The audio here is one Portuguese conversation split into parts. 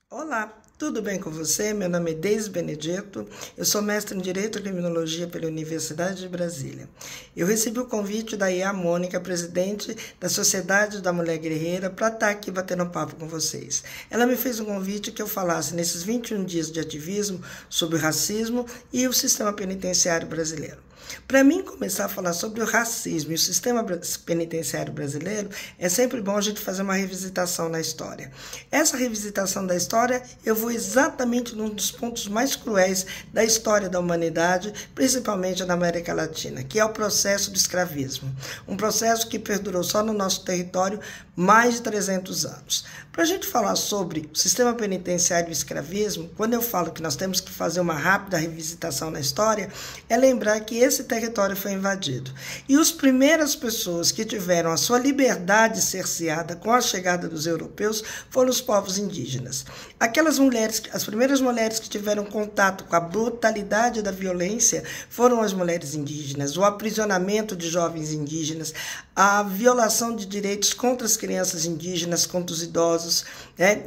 Olá, tudo bem com você? Meu nome é Deise Benedetto, eu sou mestre em Direito e Criminologia pela Universidade de Brasília. Eu recebi o convite da IA Mônica, presidente da Sociedade da Mulher Guerreira, para estar aqui batendo papo com vocês. Ela me fez um convite que eu falasse nesses 21 dias de ativismo sobre o racismo e o sistema penitenciário brasileiro. Para mim, começar a falar sobre o racismo e o sistema penitenciário brasileiro, é sempre bom a gente fazer uma revisitação na história. Essa revisitação da história, eu vou exatamente num dos pontos mais cruéis da história da humanidade, principalmente na América Latina, que é o processo do escravismo. Um processo que perdurou só no nosso território mais de 300 anos. Para a gente falar sobre o sistema penitenciário e o escravismo, quando eu falo que nós temos que fazer uma rápida revisitação na história, é lembrar que esse território foi invadido. E as primeiras pessoas que tiveram a sua liberdade cerceada com a chegada dos europeus foram os povos indígenas. Aquelas mulheres, as primeiras mulheres que tiveram contato com a brutalidade da violência foram as mulheres indígenas, o aprisionamento de jovens indígenas, a violação de direitos contra as crianças indígenas, contra os idosos,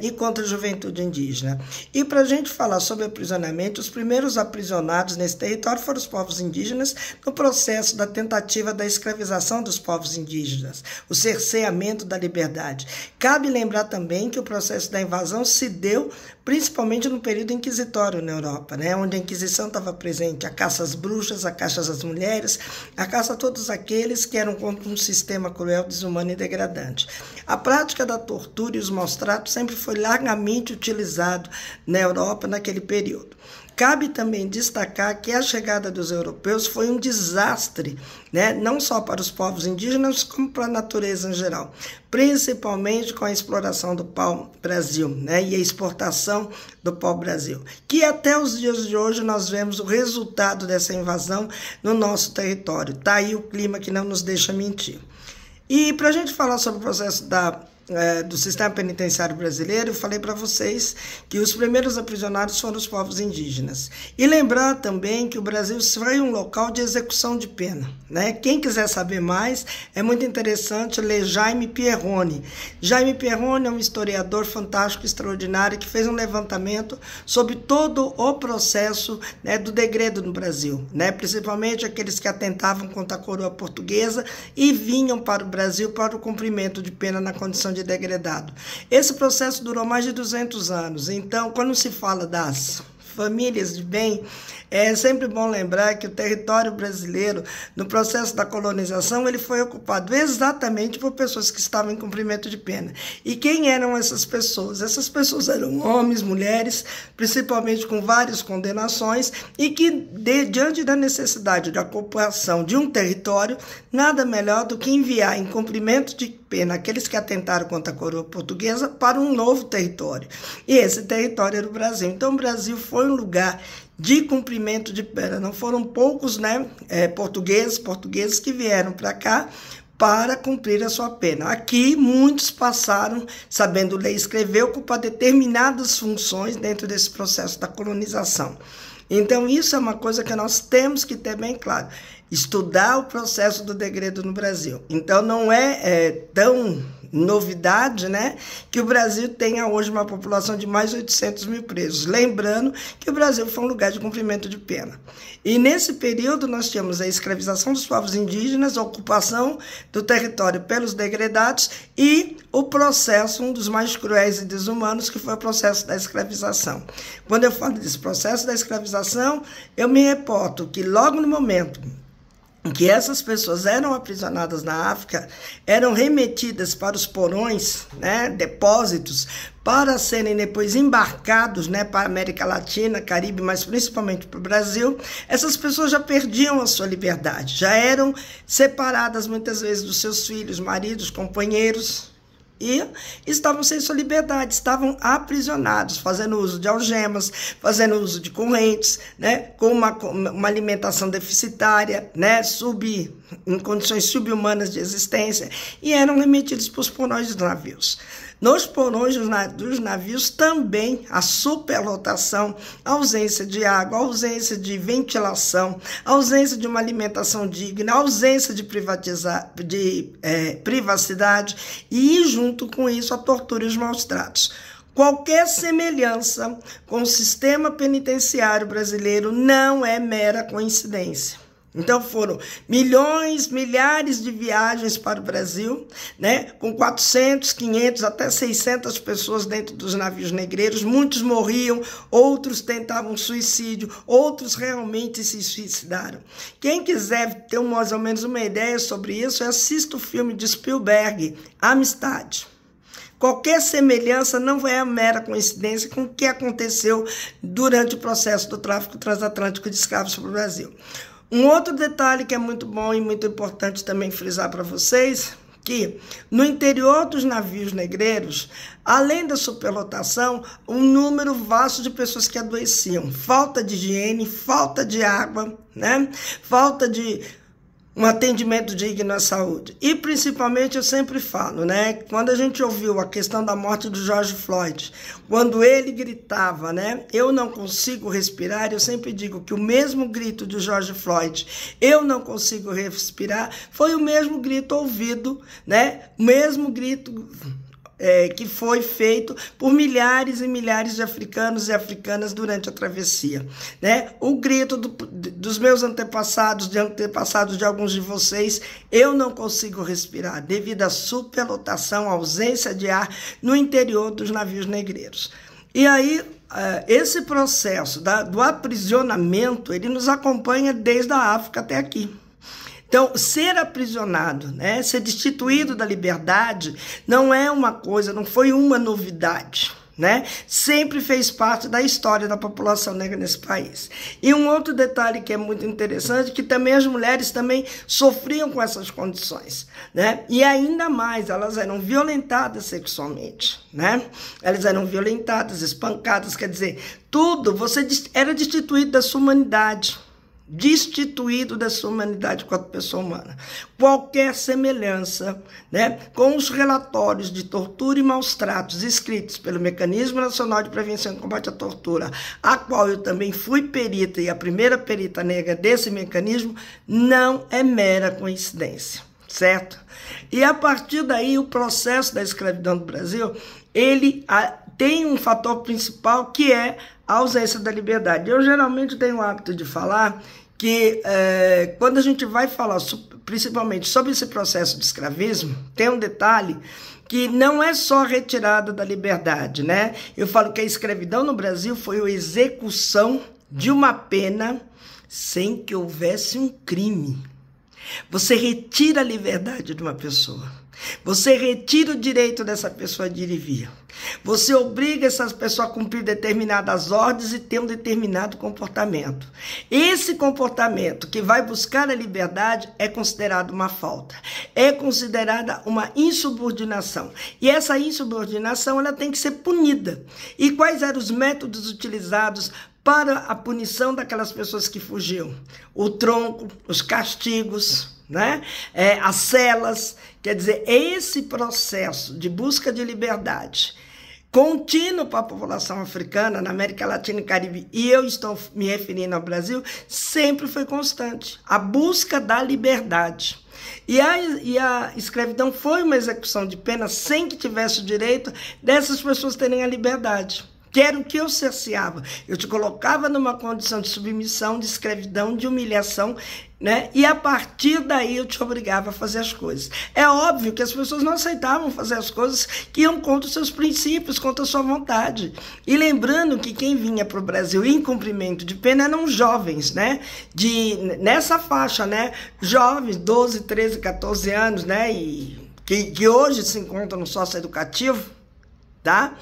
e contra a juventude indígena. E para a gente falar sobre aprisionamento, os primeiros aprisionados nesse território foram os povos indígenas no processo da tentativa da escravização dos povos indígenas, o cerceamento da liberdade. Cabe lembrar também que o processo da invasão se deu principalmente no período inquisitório na Europa, onde a Inquisição estava presente, a caça às bruxas, a caça às mulheres, a caça a todos aqueles que eram contra um sistema cruel, desumano e degradante. A prática da tortura e os maus-tratos sempre foi largamente utilizado na Europa naquele período. Cabe também destacar que a chegada dos europeus foi um desastre, não só para os povos indígenas, como para a natureza em geral, principalmente com a exploração do pau-brasil, e a exportação do pau-brasil, que até os dias de hoje nós vemos o resultado dessa invasão no nosso território. Está aí o clima que não nos deixa mentir. E para a gente falar sobre o processo do sistema penitenciário brasileiro, eu falei para vocês que os primeiros aprisionados foram os povos indígenas. E lembrar também que o Brasil foi um local de execução de pena. Quem quiser saber mais, é muito interessante ler Jaime Pierroni. Jaime Pierroni é um historiador fantástico, extraordinário, que fez um levantamento sobre todo o processo do degredo no Brasil, principalmente aqueles que atentavam contra a coroa portuguesa e vinham para o Brasil para o cumprimento de pena na condição de degradado. Esse processo durou mais de 200 anos, então, quando se fala das famílias de bem, é sempre bom lembrar que o território brasileiro, no processo da colonização, ele foi ocupado exatamente por pessoas que estavam em cumprimento de pena. E quem eram essas pessoas? Essas pessoas eram homens, mulheres, principalmente com várias condenações, e que, diante da necessidade de ocupação de um território, nada melhor do que enviar em cumprimento de pena aqueles que atentaram contra a coroa portuguesa para um novo território. E esse território era o Brasil. Então, o Brasil foi um lugar de cumprimento de pena. Não foram poucos portugueses que vieram para cá para cumprir a sua pena. Aqui, muitos passaram, sabendo ler e escrever, ocupar determinadas funções dentro desse processo da colonização. Então, isso é uma coisa que nós temos que ter bem claro. Estudar o processo do degredo no Brasil. Então, não é tão novidade, que o Brasil tenha hoje uma população de mais de 800 mil presos. Lembrando que o Brasil foi um lugar de cumprimento de pena. E nesse período nós tínhamos a escravização dos povos indígenas, a ocupação do território pelos degredados e o processo, um dos mais cruéis e desumanos, que foi o processo da escravização. Quando eu falo desse processo da escravização, eu me reporto que logo no momento em que essas pessoas eram aprisionadas na África, eram remetidas para os porões, depósitos, para serem depois embarcados para a América Latina, Caribe, mas principalmente para o Brasil, essas pessoas já perdiam a sua liberdade, já eram separadas muitas vezes dos seus filhos, maridos, companheiros, e estavam sem sua liberdade, estavam aprisionados, fazendo uso de algemas, fazendo uso de correntes, com uma alimentação deficitária, em condições subhumanas de existência, e eram remetidos para os porões dos navios. Nos porões dos navios também a superlotação, a ausência de água, a ausência de ventilação, a ausência de uma alimentação digna, a ausência de privacidade e, junto com isso, a tortura e os maus tratos. Qualquer semelhança com o sistema penitenciário brasileiro não é mera coincidência. Então foram milhões, milhares de viagens para o Brasil, né, com 400, 500, até 600 pessoas dentro dos navios negreiros. Muitos morriam, outros tentavam suicídio, outros realmente se suicidaram. Quem quiser ter mais ou menos uma ideia sobre isso, assista o filme de Spielberg, Amistade. Qualquer semelhança não é mera coincidência com o que aconteceu durante o processo do tráfico transatlântico de escravos para o Brasil. Um outro detalhe que é muito bom e muito importante também frisar para vocês, que no interior dos navios negreiros, além da superlotação, um número vasto de pessoas que adoeciam. Falta de higiene, falta de água, né? Falta de um atendimento digno à saúde. E, principalmente, eu sempre falo, né? Quando a gente ouviu a questão da morte do George Floyd, quando ele gritava, né? Eu não consigo respirar, eu sempre digo que o mesmo grito de George Floyd, eu não consigo respirar, foi o mesmo grito ouvido, né? O mesmo grito que foi feito por milhares e milhares de africanos e africanas durante a travessia, né? O grito dos meus antepassados de alguns de vocês, eu não consigo respirar, devido à superlotação, ausência de ar no interior dos navios negreiros. E aí, esse processo do aprisionamento, ele nos acompanha desde a África até aqui. Então, ser aprisionado, né, ser destituído da liberdade, não é uma coisa, não foi uma novidade, né? Sempre fez parte da história da população negra nesse país. E um outro detalhe que é muito interessante, que também as mulheres também sofriam com essas condições, né? E ainda mais, elas eram violentadas sexualmente, né? Elas eram violentadas, espancadas, quer dizer, tudo, você era destituído da sua humanidade. Destituído da sua humanidade enquanto pessoa humana. Qualquer semelhança, né, com os relatórios de tortura e maus tratos escritos pelo Mecanismo Nacional de Prevenção e Combate à Tortura, a qual eu também fui perita e a primeira perita negra desse mecanismo, não é mera coincidência, certo? E a partir daí, o processo da escravidão do Brasil, ele tem um fator principal que é a ausência da liberdade. Eu geralmente tenho o hábito de falar que quando a gente vai falar principalmente sobre esse processo de escravismo, tem um detalhe que não é só retirada da liberdade, né? Eu falo que a escravidão no Brasil foi a execução de uma pena sem que houvesse um crime. Você retira a liberdade de uma pessoa. Você retira o direito dessa pessoa de ir e vir. Você obriga essa pessoa a cumprir determinadas ordens e ter um determinado comportamento. Esse comportamento que vai buscar a liberdade é considerado uma falta. É considerada uma insubordinação. E essa insubordinação ela tem que ser punida. E quais eram os métodos utilizados para a punição daquelas pessoas que fugiam? O tronco, os castigos, né? As celas. Quer dizer, esse processo de busca de liberdade contínuo para a população africana, na América Latina e Caribe, e eu estou me referindo ao Brasil, sempre foi constante. A busca da liberdade. E a escravidão foi uma execução de pena sem que tivesse o direito dessas pessoas terem a liberdade. Que era o que eu cerceava. Eu te colocava numa condição de submissão, de escravidão, de humilhação, né? E a partir daí eu te obrigava a fazer as coisas. É óbvio que as pessoas não aceitavam fazer as coisas que iam contra os seus princípios, contra a sua vontade. E lembrando que quem vinha para o Brasil em cumprimento de pena eram jovens, né? Nessa faixa, né? Jovens, 12, 13, 14 anos, né? E que hoje se encontram no socioeducativo, tá?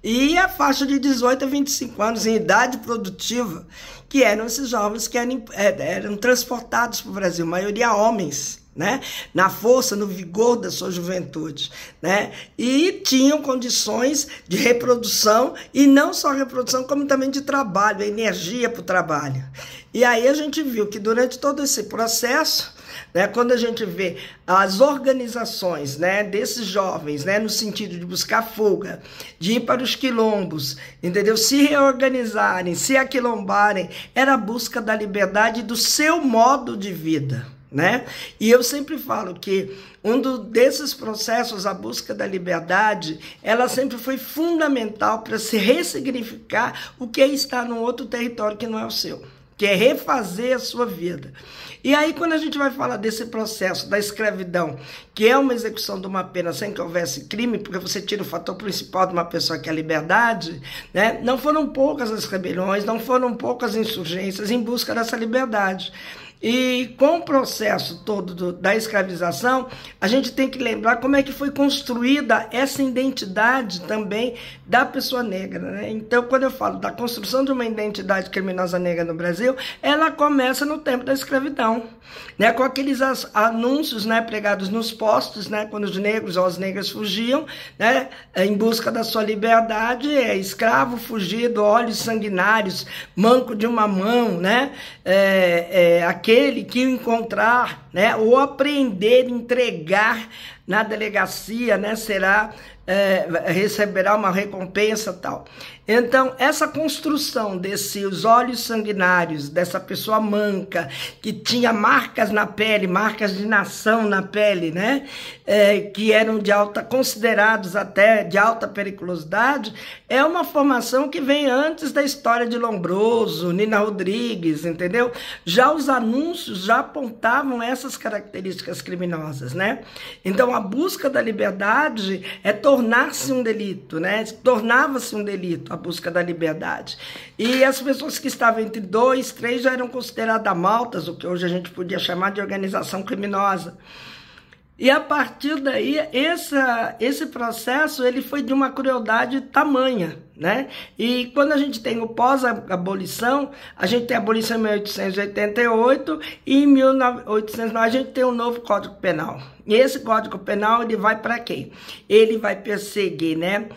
E a faixa de 18 a 25 anos, em idade produtiva, que eram esses jovens que eram transportados para o Brasil, maioria homens, né? Na força, no vigor da sua juventude, né? E tinham condições de reprodução, e não só reprodução, como também de trabalho, energia para o trabalho. E aí a gente viu que durante todo esse processo, né, quando a gente vê as organizações, né, desses jovens, né, no sentido de buscar fuga, de ir para os quilombos, entendeu? Se reorganizarem, se aquilombarem, era a busca da liberdade e do seu modo de vida, né? E eu sempre falo que desses processos, a busca da liberdade, ela sempre foi fundamental para se ressignificar o que é estar num outro território que não é o seu, que é refazer a sua vida. E aí, quando a gente vai falar desse processo da escravidão, que é uma execução de uma pena sem que houvesse crime, porque você tira o fator principal de uma pessoa que é a liberdade, né? Não foram poucas as rebeliões, não foram poucas insurgências em busca dessa liberdade. E com o processo todo da escravização, a gente tem que lembrar como é que foi construída essa identidade também da pessoa negra, né? Então, quando eu falo da construção de uma identidade criminosa negra no Brasil, ela começa no tempo da escravidão, né? Com aqueles anúncios, né, pregados nos postos, né, quando os negros ou as negras fugiam, né, em busca da sua liberdade, escravo fugido, olhos sanguinários, manco de uma mão, né? Aquele que o encontrar, né, ou apreender, entregar na delegacia, né, receberá uma recompensa tal. Então, essa construção desses olhos sanguinários, dessa pessoa manca, que tinha marcas na pele, marcas de nação na pele, né? Que eram considerados até de alta periculosidade, é uma formação que vem antes da história de Lombroso, Nina Rodrigues, entendeu? Já os anúncios já apontavam essas características criminosas, né? Então, a busca da liberdade é tornar-se um delito, né? Tornava-se um delito a busca da liberdade. E as pessoas que estavam entre 2, 3 já eram consideradas maltas, o que hoje a gente podia chamar de organização criminosa. E a partir daí, esse processo ele foi de uma crueldade tamanha, né? E quando a gente tem o pós-abolição, a gente tem a abolição em 1888 e em 1809 a gente tem um novo Código Penal. E esse Código Penal, ele vai para quem? Ele vai perseguir, né,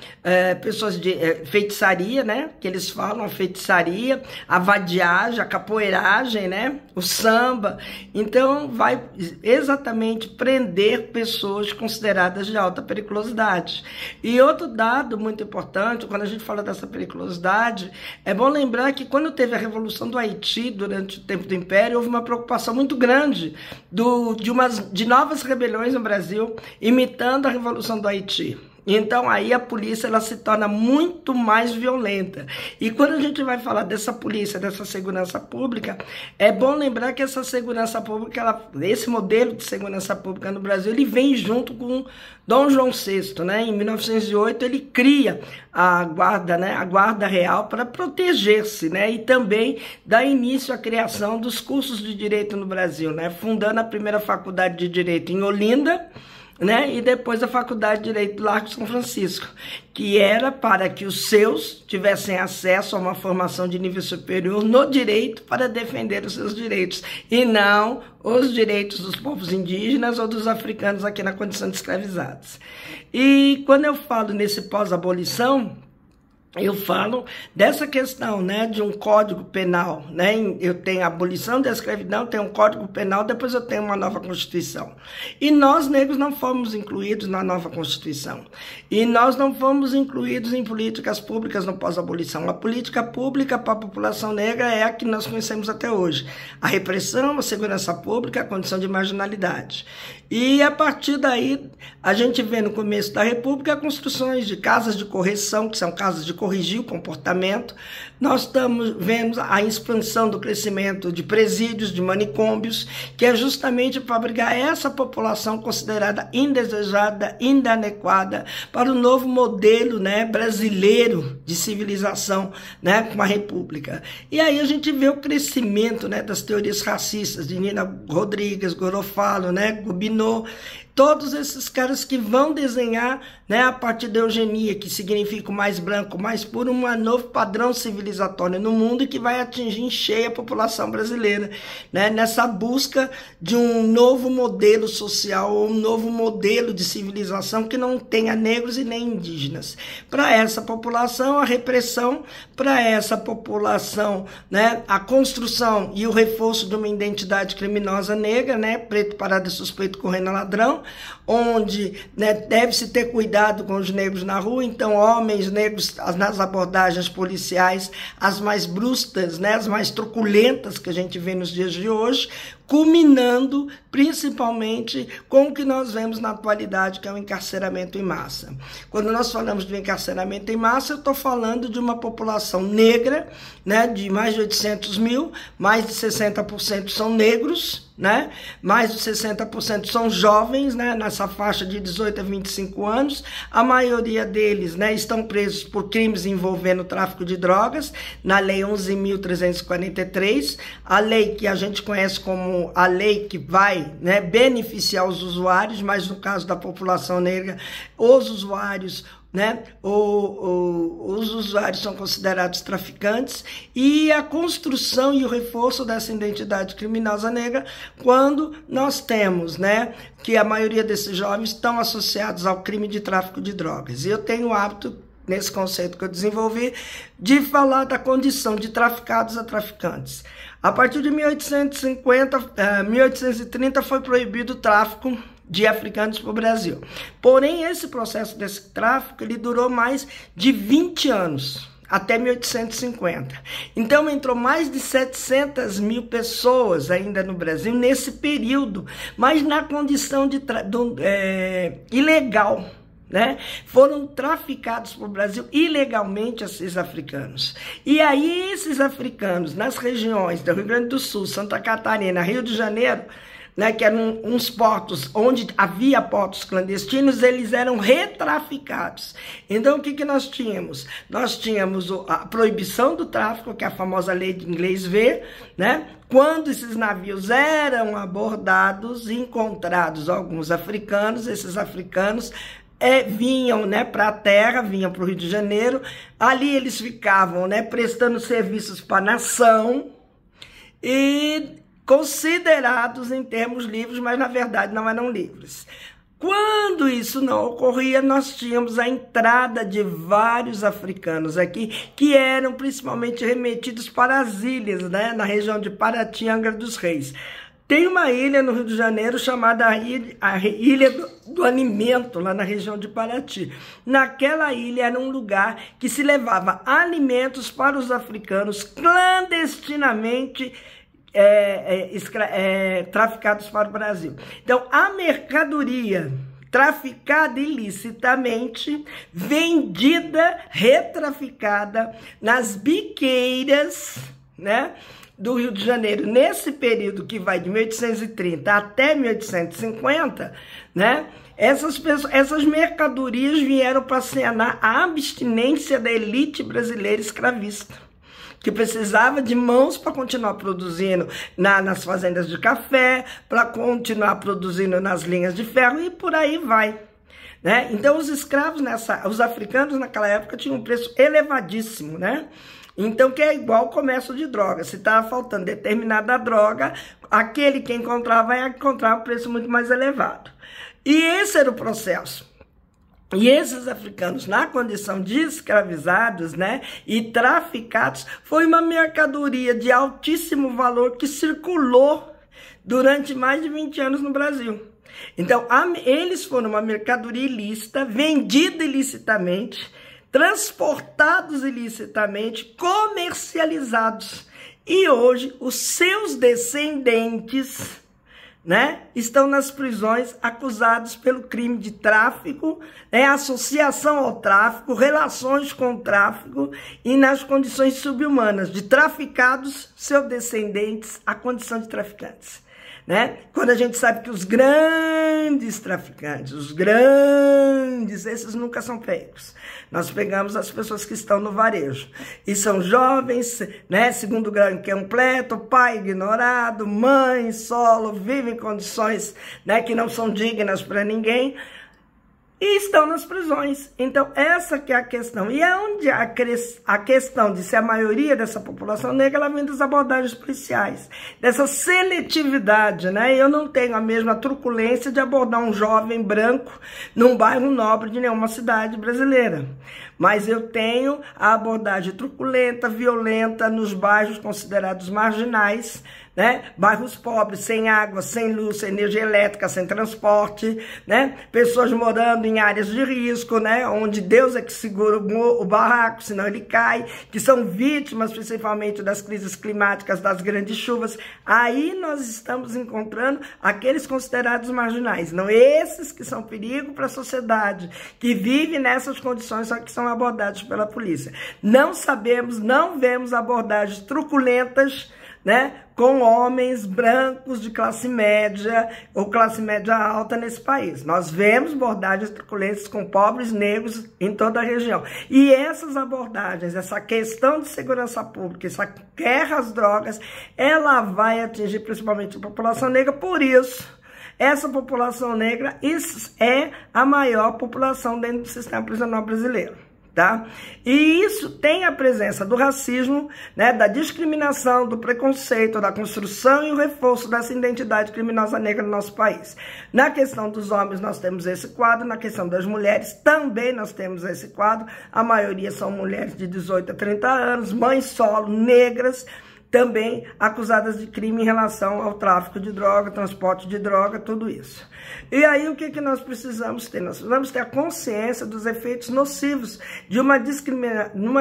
pessoas de feitiçaria, né, que eles falam, a feitiçaria, a vadiagem, a capoeiragem, né, o samba. Então, vai exatamente prender pessoas consideradas de alta periculosidade. E outro dado muito importante, quando a gente fala dessa periculosidade, é bom lembrar que quando teve a Revolução do Haiti, durante o tempo do Império, houve uma preocupação muito grande de novas rebeliões no Brasil, imitando a Revolução do Haiti. Então, aí a polícia ela se torna muito mais violenta. E quando a gente vai falar dessa polícia, dessa segurança pública, é bom lembrar que essa segurança pública, esse modelo de segurança pública no Brasil, ele vem junto com Dom João VI, né? Em 1908, ele cria a guarda, né? A guarda real para proteger-se, né? E também dá início à criação dos cursos de direito no Brasil, né? Fundando a primeira faculdade de direito em Olinda, né? E depois a Faculdade de Direito do Largo São Francisco, que era para que os seus tivessem acesso a uma formação de nível superior no direito para defender os seus direitos, e não os direitos dos povos indígenas ou dos africanos aqui na condição de escravizados. E quando eu falo nesse pós-abolição, eu falo dessa questão, né, de um código penal, né? Eu tenho a abolição da escravidão, tenho um código penal, depois eu tenho uma nova Constituição. E nós, negros, não fomos incluídos na nova Constituição. E nós não fomos incluídos em políticas públicas no pós-abolição. A política pública para a população negra é a que nós conhecemos até hoje. A repressão, a segurança pública, a condição de marginalidade. E a partir daí, a gente vê no começo da República construções de casas de correção, que são casas de corrigir o comportamento. Nós vendo a expansão do crescimento de presídios, de manicômios, que é justamente para abrigar essa população considerada indesejada, inadequada para o novo modelo, né, brasileiro de civilização, né, com a república. E aí a gente vê o crescimento, né, das teorias racistas de Nina Rodrigues, Garofalo, né, Gobineau, todos esses caras que vão desenhar, né, a partir da eugenia, que significa o mais branco, mais puro, um novo padrão civilizatório no mundo e que vai atingir em cheio a população brasileira, né, nessa busca de um novo modelo social ou um novo modelo de civilização que não tenha negros e nem indígenas. Para essa população, a repressão, para essa população, né, a construção e o reforço de uma identidade criminosa negra, né, preto parado e suspeito correndo ladrão, onde, né, deve-se ter cuidado com os negros na rua. Então, homens negros nas abordagens policiais, as mais bruscas, né, as mais truculentas que a gente vê nos dias de hoje, culminando principalmente com o que nós vemos na atualidade, que é o encarceramento em massa. Quando nós falamos do encarceramento em massa, eu estou falando de uma população negra, né, de mais de 800 mil, mais de 60% são negros, né? Mais de 60% são jovens, né? Nessa faixa de 18 a 25 anos. A maioria deles, né, estão presos por crimes envolvendo tráfico de drogas, na Lei 11.343, a lei que a gente conhece como a lei que vai, né, beneficiar os usuários, mas no caso da população negra, os usuários, né, os usuários são considerados traficantes, e a construção e o reforço dessa identidade criminosa negra quando nós temos, né, que a maioria desses jovens estão associados ao crime de tráfico de drogas. E eu tenho o hábito, nesse conceito que eu desenvolvi, de falar da condição de traficados a traficantes. A partir de 1830 foi proibido o tráfico de africanos para o Brasil. Porém, esse processo desse tráfico, ele durou mais de 20 anos, até 1850. Então, entrou mais de 700 mil pessoas ainda no Brasil nesse período, mas na condição de ilegal, né? Foram traficados para o Brasil ilegalmente esses africanos. E aí, esses africanos, nas regiões do Rio Grande do Sul, Santa Catarina, Rio de Janeiro, né, que eram uns portos onde havia portos clandestinos, eles eram retraficados. Então, o que nós tínhamos? Nós tínhamos a proibição do tráfico, que é a famosa lei de inglês V, né? Quando esses navios eram abordados e encontrados alguns africanos, esses africanos vinham, né, para a terra, vinham para o Rio de Janeiro, ali eles ficavam, né, prestando serviços para a nação e considerados em termos livres, mas na verdade não eram livres. Quando isso não ocorria, nós tínhamos a entrada de vários africanos aqui, que eram principalmente remetidos para as ilhas, né, na região de Paraty, Angra dos Reis. Tem uma ilha no Rio de Janeiro chamada a Ilha do Alimento, lá na região de Paraty. Naquela ilha era um lugar que se levava alimentos para os africanos clandestinamente traficados para o Brasil. Então, a mercadoria traficada ilicitamente, vendida, retraficada nas biqueiras, né, do Rio de Janeiro, nesse período que vai de 1830 até 1850, né, essas mercadorias vieram para sanar a abstinência da elite brasileira escravista, que precisava de mãos para continuar produzindo nas fazendas de café, para continuar produzindo nas linhas de ferro e por aí vai, né? Então, os escravos, os africanos naquela época tinham um preço elevadíssimo, né? Então, que é igual o comércio de droga. Se estava faltando determinada droga, aquele que encontrava ia encontrar um preço muito mais elevado. E esse era o processo. E esses africanos, na condição de escravizados, né, e traficados, foi uma mercadoria de altíssimo valor que circulou durante mais de 20 anos no Brasil. Então, eles foram uma mercadoria ilícita, vendida ilicitamente, transportados ilicitamente, comercializados. E hoje, os seus descendentes, né, estão nas prisões acusados pelo crime de tráfico, associação ao tráfico, relações com o tráfico e nas condições subhumanas de traficados, seus descendentes, a condição de traficantes. Né? Quando a gente sabe que os grandes traficantes, esses nunca são pegos. Nós pegamos as pessoas que estão no varejo. E são jovens, né, segundo grau incompleto, pai ignorado, mãe solo, vivem em condições, né, que não são dignas para ninguém. E estão nas prisões. Então, essa que é a questão. E é onde a questão de ser a maioria dessa população negra, ela vem das abordagens policiais, dessa seletividade, né? Eu não tenho a mesma truculência de abordar um jovem branco num bairro nobre de nenhuma cidade brasileira. Mas eu tenho a abordagem truculenta, violenta, nos bairros considerados marginais, né? Bairros pobres, sem água, sem luz, sem energia elétrica, sem transporte, né? Pessoas morando em áreas de risco, né? Onde Deus é que segura o barraco, senão ele cai, que são vítimas principalmente das crises climáticas, das grandes chuvas. Aí nós estamos encontrando aqueles considerados marginais, não esses que são perigo para a sociedade, que vivem nessas condições, só que são abordados pela polícia. Não sabemos, não vemos abordagens truculentas, né, com homens brancos de classe média ou classe média alta nesse país. Nós vemos abordagens truculentas com pobres negros em toda a região. E essas abordagens, essa questão de segurança pública, essa guerra às drogas, ela vai atingir principalmente a população negra. Por isso, essa população negra é a maior população dentro do sistema prisional brasileiro. Tá? E isso tem a presença do racismo, né, da discriminação, do preconceito, da construção e o reforço dessa identidade criminosa negra no nosso país. Na questão dos homens nós temos esse quadro, na questão das mulheres também nós temos esse quadro. A maioria são mulheres de 18 a 30 anos, mães solo, negras, também acusadas de crime em relação ao tráfico de droga, transporte de droga, tudo isso. E aí o que nós precisamos ter? Nós precisamos ter a consciência dos efeitos nocivos de uma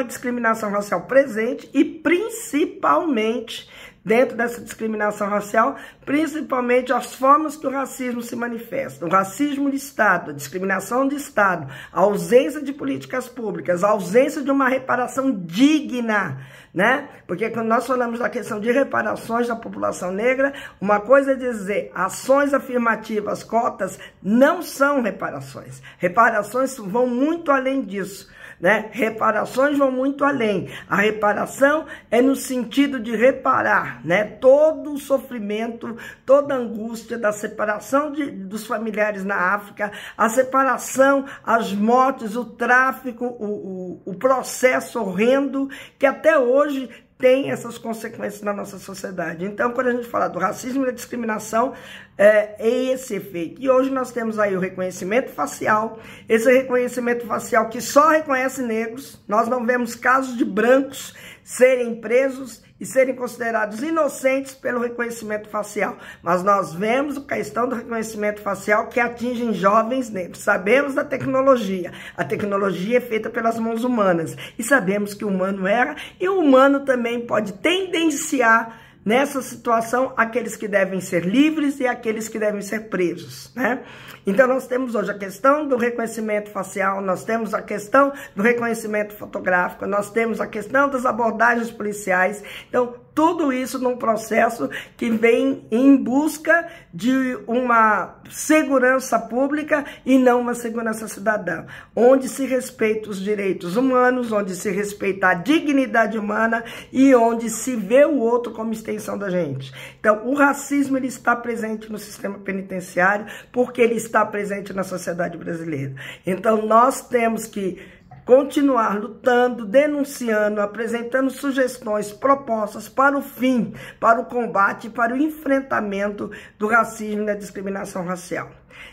discriminação racial presente e principalmente dentro dessa discriminação racial, principalmente as formas que o racismo se manifesta. O racismo de Estado, a discriminação de Estado, a ausência de políticas públicas, a ausência de uma reparação digna, né? Porque quando nós falamos da questão de reparações da população negra, uma coisa é dizer ações afirmativas, cotas, não são reparações. Reparações vão muito além disso, né? Reparações vão muito além. A reparação é no sentido de reparar, né, todo o sofrimento, toda a angústia da separação dos familiares na África, a separação, as mortes, o tráfico, o processo horrendo que até hoje tem essas consequências na nossa sociedade. Então, quando a gente fala do racismo e da discriminação, é esse efeito. E hoje nós temos aí o reconhecimento facial, esse reconhecimento facial que só reconhece negros. Nós não vemos casos de brancos serem presos e serem considerados inocentes pelo reconhecimento facial. Mas nós vemos a questão do reconhecimento facial que atinge jovens negros. Sabemos da tecnologia. A tecnologia é feita pelas mãos humanas. E sabemos que o humano erra e o humano também pode tendenciar nessa situação aqueles que devem ser livres e aqueles que devem ser presos, né? Então nós temos hoje a questão do reconhecimento facial, nós temos a questão do reconhecimento fotográfico, nós temos a questão das abordagens policiais. Então tudo isso num processo que vem em busca de uma segurança pública e não uma segurança cidadã, onde se respeita os direitos humanos, onde se respeita a dignidade humana e onde se vê o outro como extensão da gente. Então, o racismo ele está presente no sistema penitenciário porque ele está presente na sociedade brasileira. Então, nós temos que continuar lutando, denunciando, apresentando sugestões, propostas para o fim, para o combate, para o enfrentamento do racismo e da discriminação racial.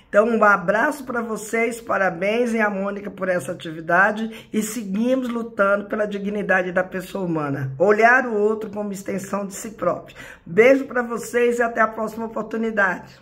Então, um abraço para vocês, parabéns à Mônica por essa atividade e seguimos lutando pela dignidade da pessoa humana. Olhar o outro como extensão de si próprio. Beijo para vocês e até a próxima oportunidade.